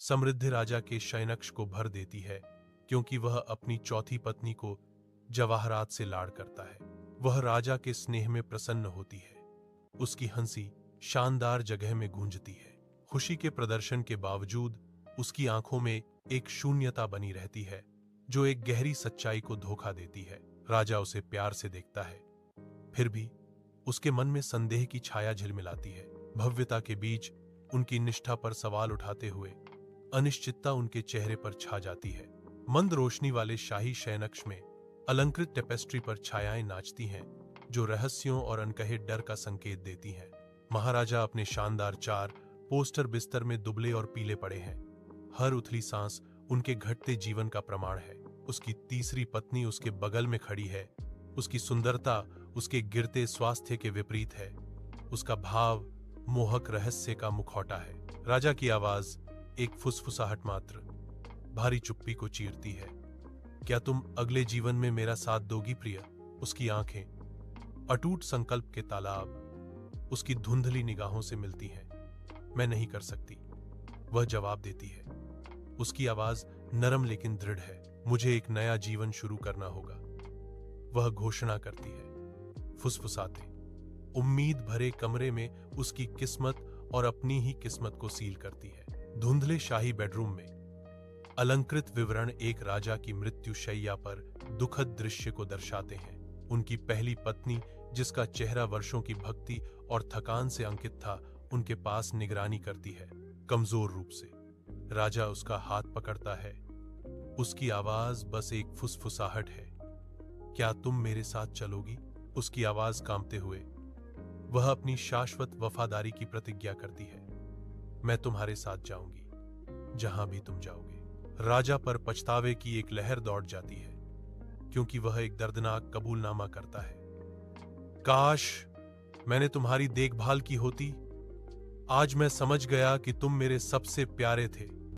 समृद्धि राजा के शयनक्ष को भर देती है, क्योंकि वह अपनी चौथी पत्नी को जवाहरात से लाड़ करता है। वह राजा के स्नेह में प्रसन्न होती है। उसकी हंसी शानदार जगह में गूंजती है। खुशी के प्रदर्शन के बावजूद उसकी आंखों में एक शून्यता बनी रहती है, जो एक गहरी सच्चाई को धोखा देती है। राजा उसे प्यार से देखता है, फिर भी उसके मन में संदेह की छाया झिलमिलाती है। भव्यता के बीच उनकी निष्ठा पर सवाल उठाते हुए अनिश्चितता उनके चेहरे पर छा जाती है। मंद रोशनी वाले शाही शयनकक्ष में अलंकृत टेपेस्ट्री पर छायाएं नाचती हैं, जो रहस्यों और अनकहे डर का संकेत देती हैं। महाराजा अपने शानदार 4 पोस्टर बिस्तर में दुबले और पीले पड़े हैं। हर उथली सांस उनके घटते जीवन का प्रमाण है। उसकी तीसरी पत्नी उसके बगल में खड़ी है। उसकी सुंदरता उसके गिरते स्वास्थ्य के विपरीत है। उसका भाव मोहक रहस्य का मुखौटा है। राजा की आवाज एक फुसफुसाहट मात्र भारी चुप्पी को चीरती है। क्या तुम अगले जीवन में मेरा साथ दोगी प्रिय? उसकी आंखें अटूट संकल्प के तालाब उसकी धुंधली निगाहों से मिलती हैं। मैं नहीं कर सकती, वह जवाब देती है। उसकी आवाज नरम लेकिन दृढ़ है। मुझे एक नया जीवन शुरू करना होगा, वह घोषणा करती है। फुसफुसाते उम्मीद भरे कमरे में उसकी किस्मत और अपनी ही किस्मत को सील करती है। धुंधले शाही बेडरूम में अलंकृत विवरण एक राजा की मृत्यु शैया पर दुखद दृश्य को दर्शाते हैं। उनकी पहली पत्नी, जिसका चेहरा वर्षों की भक्ति और थकान से अंकित था, उनके पास निगरानी करती है, कमजोर रूप से। राजा उसका हाथ पकड़ता है। उसकी आवाज बस एक फुसफुसाहट है। क्या तुम मेरे साथ चलोगी? उसकी आवाज कांपते हुए वह अपनी शाश्वत वफादारी की प्रतिज्ञा करती है। मैं तुम्हारे साथ जाऊंगी, जहां भी तुम जाओगे। राजा पर पछतावे की एक लहर दौड़ जाती है, क्योंकि वह एक दर्दनाक कबूलनामा करता है। काश मैंने तुम्हारी देखभाल की होती। आज मैं समझ गया कि तुम मेरे सबसे प्यारे थे।